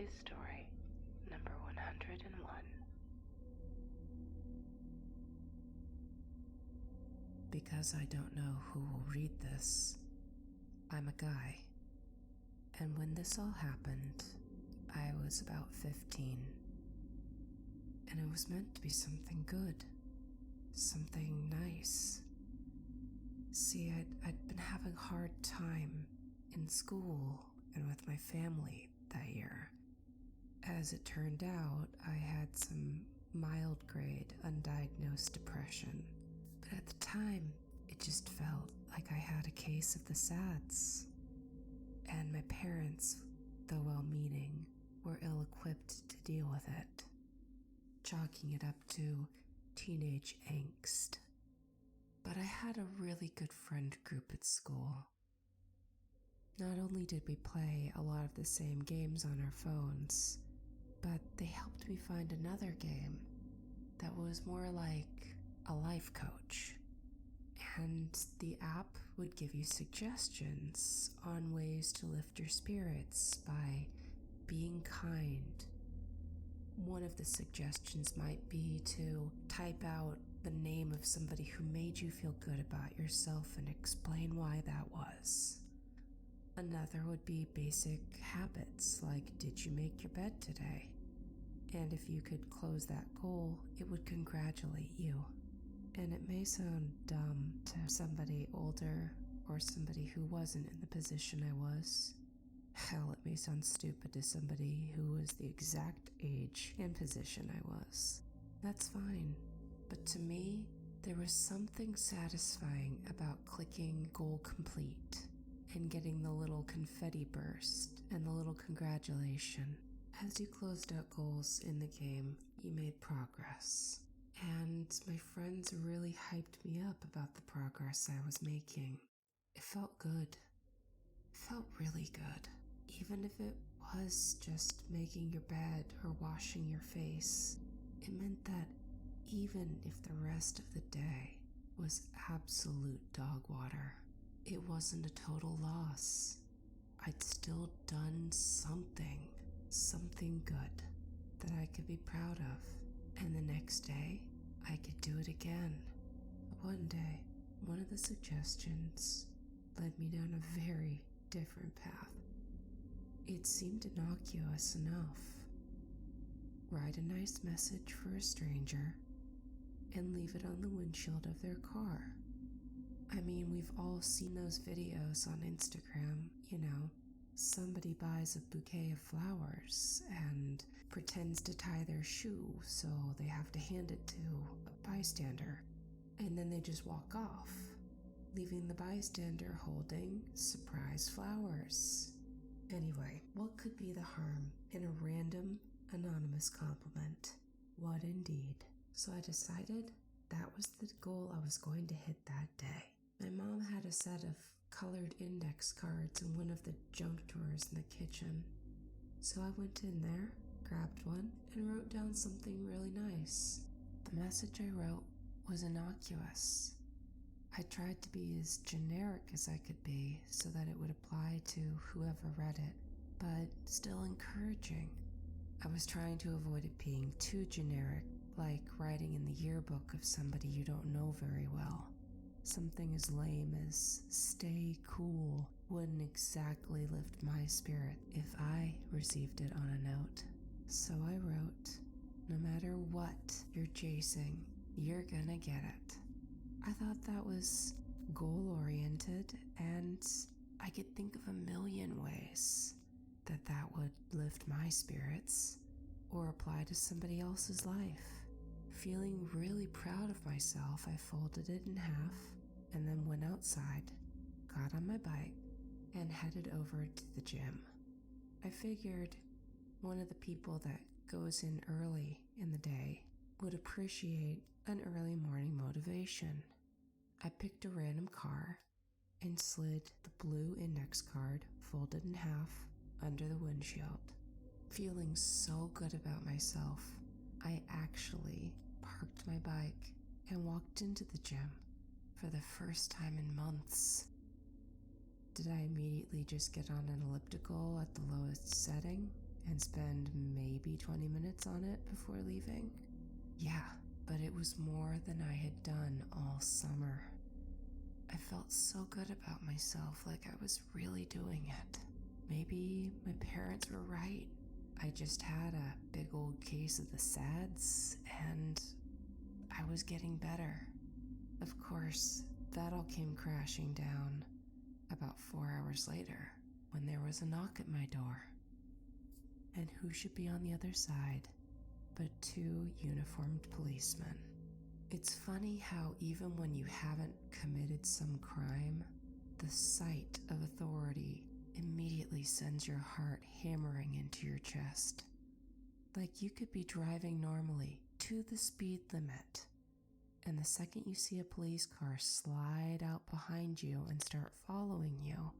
is story number 101. Because I don't know who will read this, I'm a guy. And when this all happened, I was about 15. And it was meant to be something good, something nice. See, I'd been having a hard time in school and with my family that year. As it turned out, I had some mild grade undiagnosed depression. But at the time, it just felt like I had a case of the SADS. And my parents, though well-meaning, were ill-equipped to deal with it, chalking it up to teenage angst. But I had a really good friend group at school. Not only did we play a lot of the same games on our phones, but they helped me find another game that was more like a life coach. And the app would give you suggestions on ways to lift your spirits by being kind. One of the suggestions might be to type out the name of somebody who made you feel good about yourself and explain why that was. Another would be basic habits like, did you make your bed today? And if you could close that goal, it would congratulate you. And it may sound dumb to somebody older or somebody who wasn't in the position I was. Hell, it may sound stupid to somebody who was the exact age and position I was. That's fine. But to me, there was something satisfying about clicking goal complete and getting the little confetti burst and the little congratulation. As you closed out goals in the game, you made progress. And my friends really hyped me up about the progress I was making. It felt good. It felt really good. Even if it was just making your bed or washing your face, it meant that even if the rest of the day was absolute dog water, it wasn't a total loss. I'd still done something good that I could be proud of. And the next day, I could do it again. One day, one of the suggestions led me down a very different path. It seemed innocuous enough. Write a nice message for a stranger and leave it on the windshield of their car. I mean, we've all seen those videos on Instagram, somebody buys a bouquet of flowers and pretends to tie their shoe, so they have to hand it to a bystander, and then they just walk off, leaving the bystander holding surprise flowers. Anyway, what could be the harm in a random, anonymous compliment? What indeed? So I decided that was the goal I was going to hit that day. My mom had a set of colored index cards in one of the junk drawers in the kitchen. So I went in there, grabbed one, and wrote down something really nice. The message I wrote was innocuous. I tried to be as generic as I could be so that it would apply to whoever read it, but still encouraging. I was trying to avoid it being too generic, like writing in the yearbook of somebody you don't know very well. Something as lame as "stay cool" wouldn't exactly lift my spirit if I received it on a note. So I wrote, no matter what you're chasing, you're gonna get it. I thought that was goal-oriented, and I could think of a million ways that would lift my spirits or apply to somebody else's life. Feeling really proud of myself, I folded it in half and then went outside, got on my bike, and headed over to the gym. I figured one of the people that goes in early in the day would appreciate an early morning motivation. I picked a random car and slid the blue index card, folded in half, under the windshield. Feeling so good about myself, I actually parked my bike and walked into the gym for the first time in months. Did I immediately just get on an elliptical at the lowest setting? and spend maybe 20 minutes on it before leaving. Yeah, but it was more than I had done all summer. I felt so good about myself, like I was really doing it. Maybe my parents were right. I just had a big old case of the SADS, and I was getting better. Of course, that all came crashing down about 4 hours later when there was a knock at my door. And who should be on the other side but 2 uniformed policemen. It's funny how even when you haven't committed some crime, the sight of authority immediately sends your heart hammering into your chest. Like you could be driving normally to the speed limit, and the second you see a police car slide out behind you and start following you,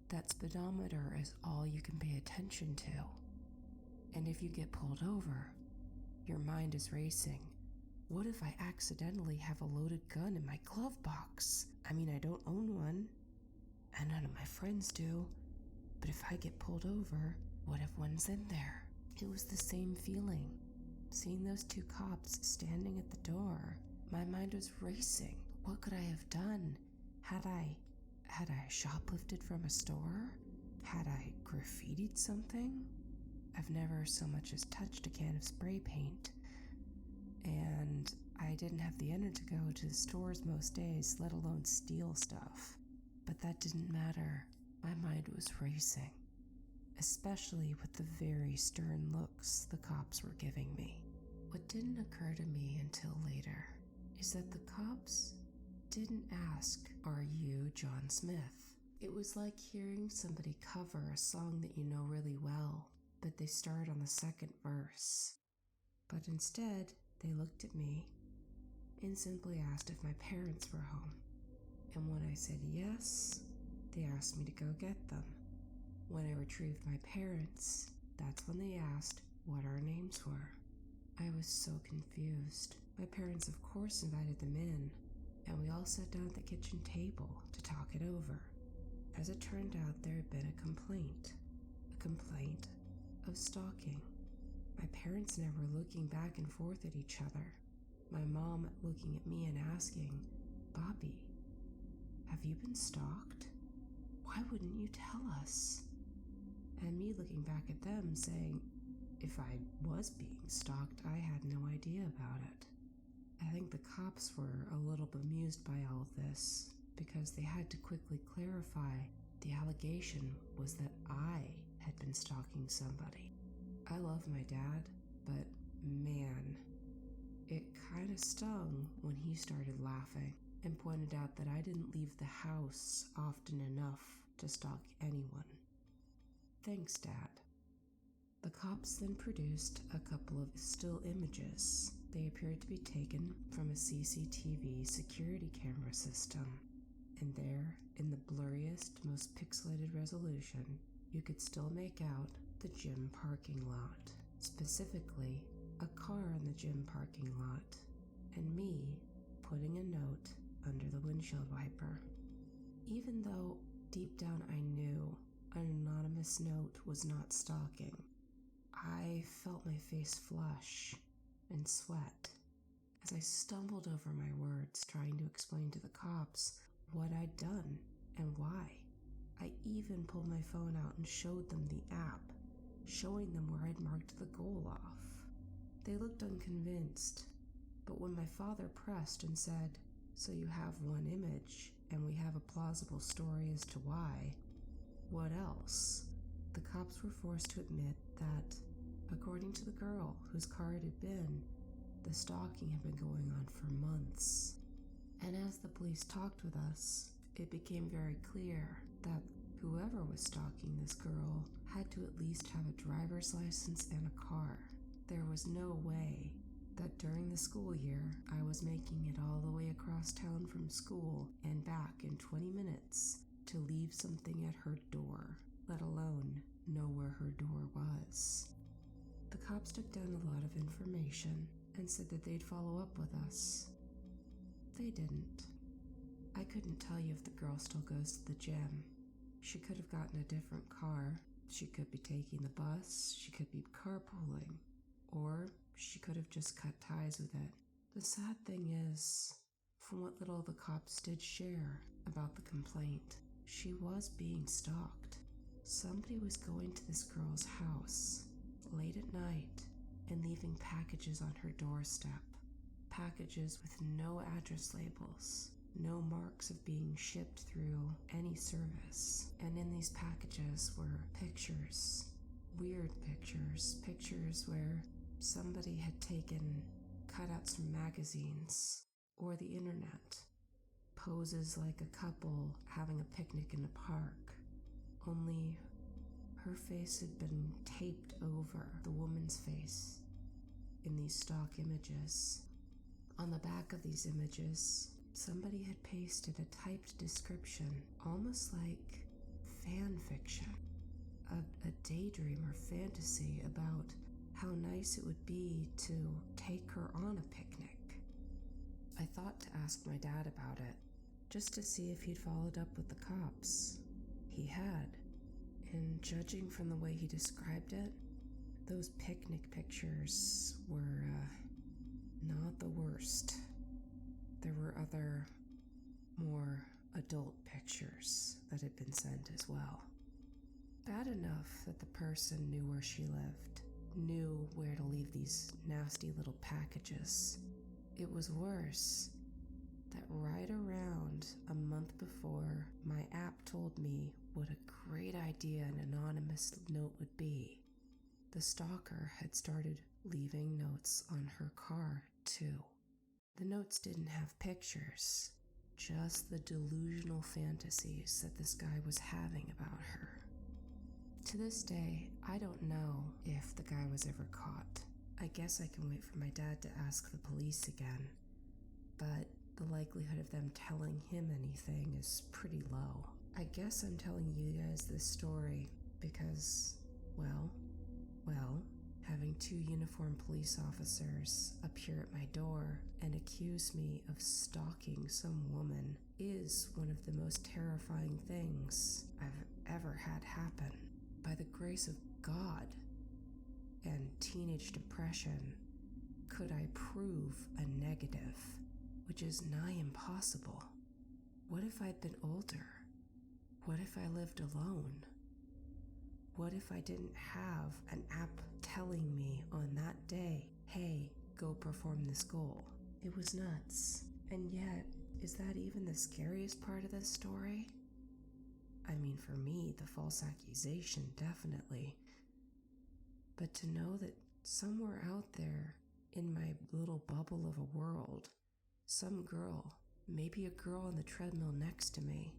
that speedometer is all you can pay attention to. And if you get pulled over, your mind is racing. What if I accidentally have a loaded gun in my glove box? I mean, I don't own one, and none of my friends do. But if I get pulled over, what if one's in there? It was the same feeling. Seeing those 2 cops standing at the door, my mind was racing. What could I have done? Had I shoplifted from a store? Had I graffitied something? I've never so much as touched a can of spray paint. And I didn't have the energy to go to the stores most days, let alone steal stuff. But that didn't matter. My mind was racing, especially with the very stern looks the cops were giving me. What didn't occur to me until later is that the cops didn't ask, "Are you John Smith?" It was like hearing somebody cover a song that you know really well, but they start on the second verse. But instead, they looked at me and simply asked if my parents were home. And when I said yes, they asked me to go get them. When I retrieved my parents, that's when they asked what our names were. I was so confused. My parents, of course, invited them in, and we all sat down at the kitchen table to talk it over. As it turned out, there had been a complaint of stalking. My parents never looking back and forth at each other. My mom looking at me and asking, "Bobby, have you been stalked? Why wouldn't you tell us?" And me looking back at them saying, if I was being stalked, I had no idea about it. I think the cops were a little bemused by all of this because they had to quickly clarify the allegation was that I had been stalking somebody. I love my dad, but man, it kind of stung when he started laughing and pointed out that I didn't leave the house often enough to stalk anyone. Thanks, Dad. The cops then produced a couple of still images. They appeared to be taken from a CCTV security camera system, and there, in the blurriest, most pixelated resolution, you could still make out the gym parking lot, specifically a car in the gym parking lot, and me putting a note under the windshield wiper. Even though deep down I knew an anonymous note was not stalking, I felt my face flush and sweat as I stumbled over my words trying to explain to the cops what I'd done and why. I even pulled my phone out and showed them the app, showing them where I'd marked the goal off. They looked unconvinced, but when my father pressed and said, "So you have one image, and we have a plausible story as to why, what else?" the cops were forced to admit that, according to the girl whose car it had been, the stalking had been going on for months. And as the police talked with us, it became very clear that whoever was stalking this girl had to at least have a driver's license and a car. There was no way that during the school year I was making it all the way across town from school and back in 20 minutes to leave something at her door, let alone know where her door was. The cops took down a lot of information and said that they'd follow up with us. They didn't. I couldn't tell you if the girl still goes to the gym. She could have gotten a different car, She could be taking the bus, she could be carpooling, or she could have just cut ties with it. The sad thing is, from what little the cops did share about the complaint, she was being stalked. Somebody was going to this girl's house late at night and leaving packages on her doorstep. Packages with no address labels, no marks of being shipped through any service. And in these packages were pictures, weird pictures, pictures where somebody had taken cutouts from magazines or the internet, poses like a couple having a picnic in a park, only her face had been taped over the woman's face in these stock images. On the back of these images, somebody had pasted a typed description, almost like fan fiction, a daydream or fantasy about how nice it would be to take her on a picnic. I thought to ask my dad about it, just to see if he'd followed up with the cops. He had, and judging from the way he described it, those picnic pictures were not the worst. There were other, more adult pictures that had been sent as well. Bad enough that the person knew where she lived, knew where to leave these nasty little packages. It was worse that right around a month before, my app told me what a great idea an anonymous note would be. The stalker had started leaving notes on her car, too. The notes didn't have pictures, just the delusional fantasies that this guy was having about her. To this day, I don't know if the guy was ever caught. I guess I can wait for my dad to ask the police again, but the likelihood of them telling him anything is pretty low. I guess I'm telling you guys this story because, well, having 2 uniformed police officers appear at my door and accuse me of stalking some woman is one of the most terrifying things I've ever had happen. By the grace of God and teenage depression, could I prove a negative, which is nigh impossible? What if I'd been older? What if I lived alone? What if I didn't have an app telling me on that day, hey, go perform this goal? It was nuts. And yet, is that even the scariest part of this story? I mean, for me, the false accusation, definitely. But to know that somewhere out there in my little bubble of a world, some girl, maybe a girl on the treadmill next to me,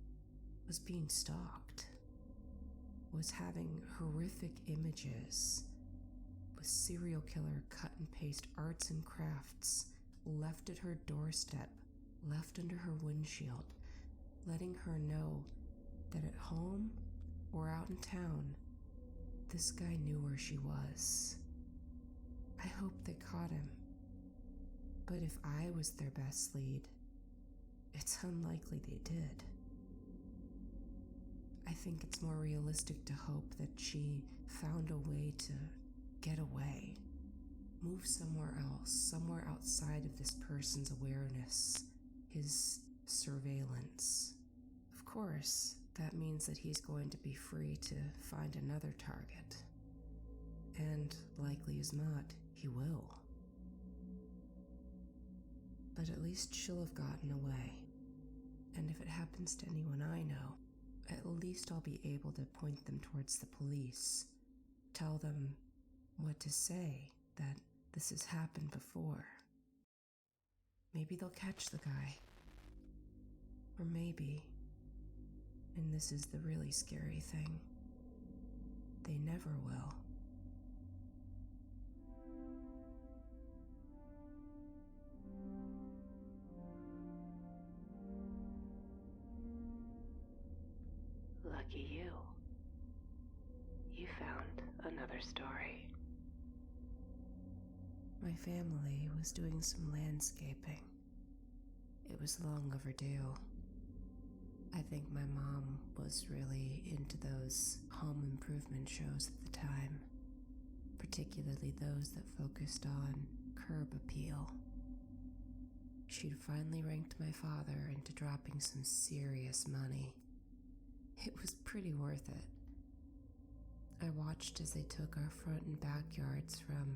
was being stalked, was having horrific images with serial killer cut and paste arts and crafts left at her doorstep, left under her windshield, letting her know that at home or out in town, this guy knew where she was. I hope they caught him. But if I was their best lead, it's unlikely they did. I think it's more realistic to hope that she found a way to get away, move somewhere else, somewhere outside of this person's awareness, his surveillance. Of course, that means that he's going to be free to find another target. And likely as not, he will. But at least she'll have gotten away. And if it happens to anyone I know, at least I'll be able to point them towards the police, tell them what to say, that this has happened before. Maybe they'll catch the guy. Or maybe, and this is the really scary thing, they never will. Lucky you. You found another story. My family was doing some landscaping. It was long overdue. I think my mom was really into those home improvement shows at the time, particularly those that focused on curb appeal. She'd finally ranked my father into dropping some serious money. It was pretty worth it. I watched as they took our front and backyards from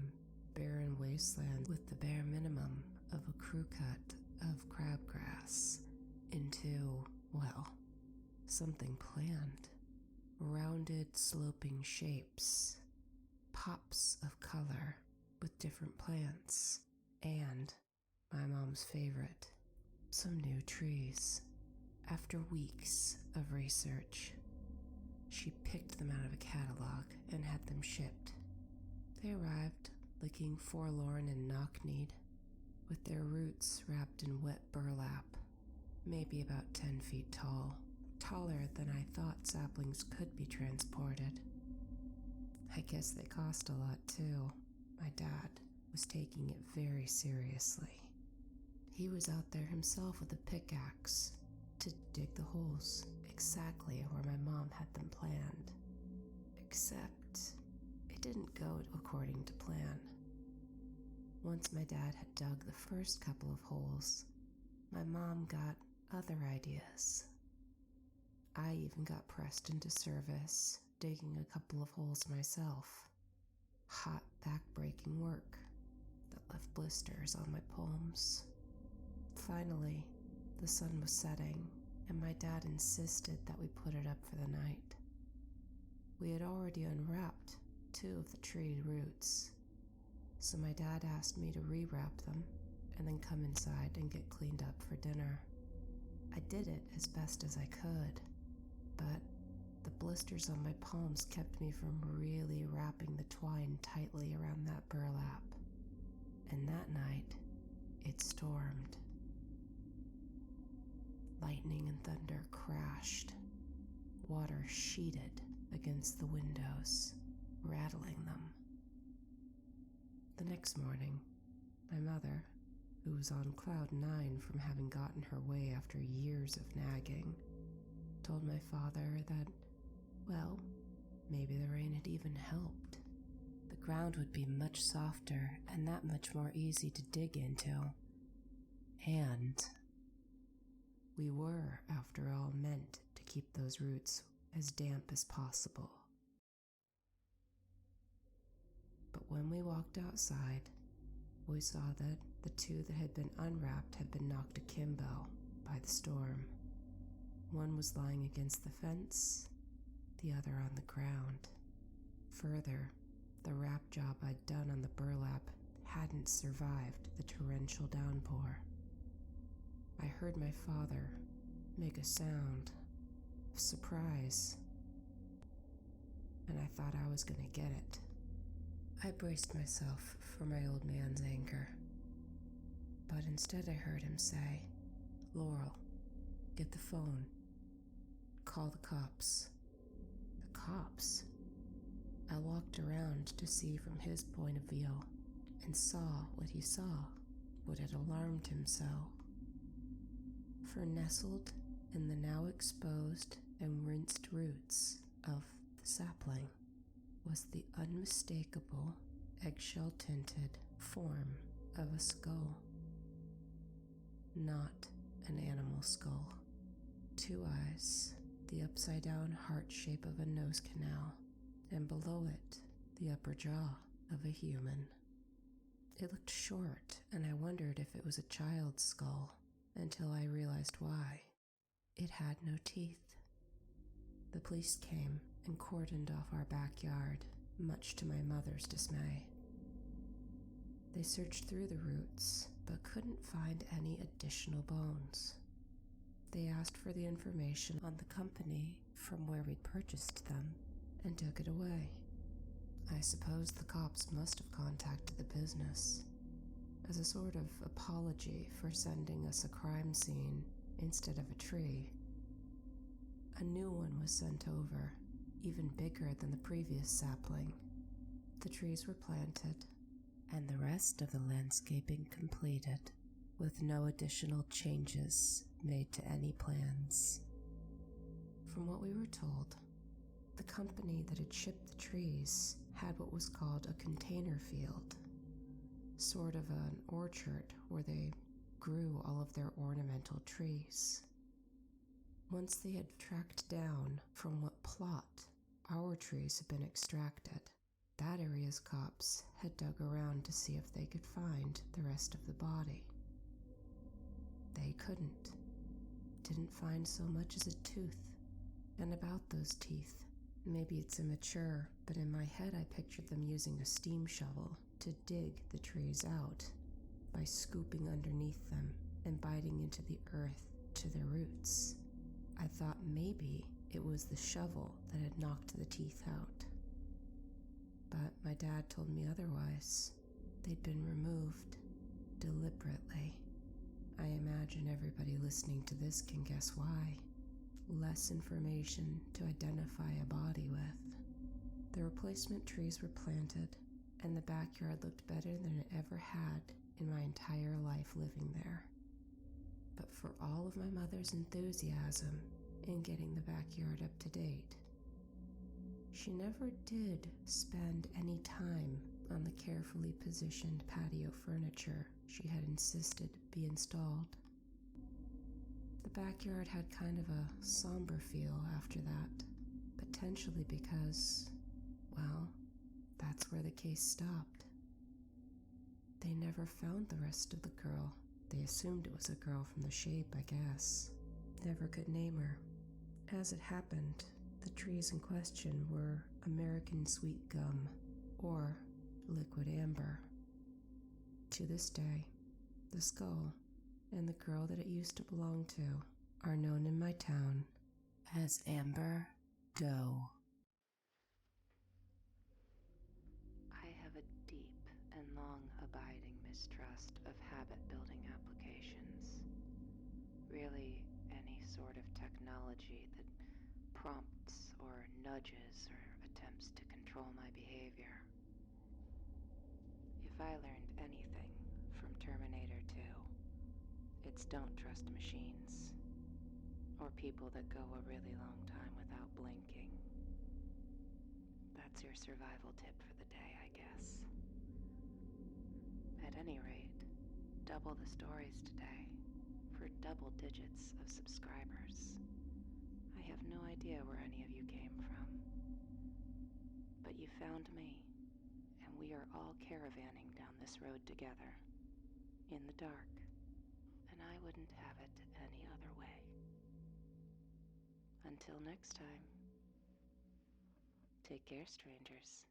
barren wasteland with the bare minimum of a crew cut of crabgrass into, well, something planned. Rounded, sloping shapes, pops of color with different plants, and my mom's favorite, some new trees. After weeks of research, she picked them out of a catalog and had them shipped. They arrived looking forlorn and knock-kneed, with their roots wrapped in wet burlap, maybe about 10 feet tall, taller than I thought saplings could be transported. I guess they cost a lot too. My dad was taking it very seriously. He was out there himself with a pickaxe to dig the holes exactly where my mom had them planned. Except it didn't go according to plan. Once my dad had dug the first couple of holes, my mom got other ideas. I even got pressed into service, digging a couple of holes myself. Hot, back-breaking work that left blisters on my palms. Finally, the sun was setting, and my dad insisted that we put it up for the night. We had already unwrapped 2 of the tree roots, so my dad asked me to rewrap them and then come inside and get cleaned up for dinner. I did it as best as I could, but the blisters on my palms kept me from really wrapping the twine tightly around that burlap. And that night, it stormed. Lightning and thunder crashed. Water sheeted against the windows, rattling them. The next morning, my mother, who was on cloud 9 from having gotten her way after years of nagging, told my father that, well, maybe the rain had even helped. The ground would be much softer and that much more easy to dig into. And we were, after all, meant to keep those roots as damp as possible. But when we walked outside, we saw that the 2 that had been unwrapped had been knocked akimbo by the storm. One was lying against the fence, the other on the ground. Further, the wrap job I'd done on the burlap hadn't survived the torrential downpour. I heard my father make a sound of surprise, and I thought I was gonna get it. I braced myself for my old man's anger, but instead I heard him say, "Laurel, get the phone. Call the cops." The cops? I walked around to see from his point of view and saw what he saw, what had alarmed him so. For nestled in the now exposed and rinsed roots of the sapling was the unmistakable eggshell-tinted form of a skull. Not an animal skull. 2 eyes, the upside-down heart shape of a nose canal, and below it, the upper jaw of a human. It looked short, and I wondered if it was a child's skull, until I realized why. It had no teeth. The police came and cordoned off our backyard, much to my mother's dismay. They searched through the roots, but couldn't find any additional bones. They asked for the information on the company from where we'd purchased them and took it away. I suppose the cops must have contacted the business as a sort of apology for sending us a crime scene instead of a tree. A new one was sent over, even bigger than the previous sapling. The trees were planted, and the rest of the landscaping completed, with no additional changes made to any plans. From what we were told, the company that had shipped the trees had what was called a container field, sort of an orchard where they grew all of their ornamental trees. Once they had tracked down from what plot our trees had been extracted, that area's cops had dug around to see if they could find the rest of the body. They couldn't. Didn't find so much as a tooth. And about those teeth, maybe it's immature, but in my head I pictured them using a steam shovel to dig the trees out by scooping underneath them and biting into the earth to their roots. I thought maybe it was the shovel that had knocked the teeth out. But my dad told me otherwise. They'd been removed deliberately. I imagine everybody listening to this can guess why. Less information to identify a body with. The replacement trees were planted, and the backyard looked better than it ever had in my entire life living there. But for all of my mother's enthusiasm in getting the backyard up to date, she never did spend any time on the carefully positioned patio furniture she had insisted be installed. The backyard had kind of a somber feel after that, potentially because, well, that's where the case stopped. They never found the rest of the girl. They assumed it was a girl from the shape, I guess. Never could name her. As it happened, the trees in question were American sweet gum, or liquid amber. To this day, the skull and the girl that it used to belong to are known in my town as Amber Doe. I have a deep and long-abiding mistrust of habit-building applications. Really, any sort of technology that prompts or nudges or attempts to control my behavior. If I learned anything from Terminator 2, it's don't trust machines, or people that go a really long time without blinking. That's your survival tip for the day, I guess. At any rate, double the stories today for double digits of subscribers. I have no idea where any of you came from, but you found me, and we are all caravanning down this road together, in the dark, and I wouldn't have it any other way. Until next time, take care, strangers.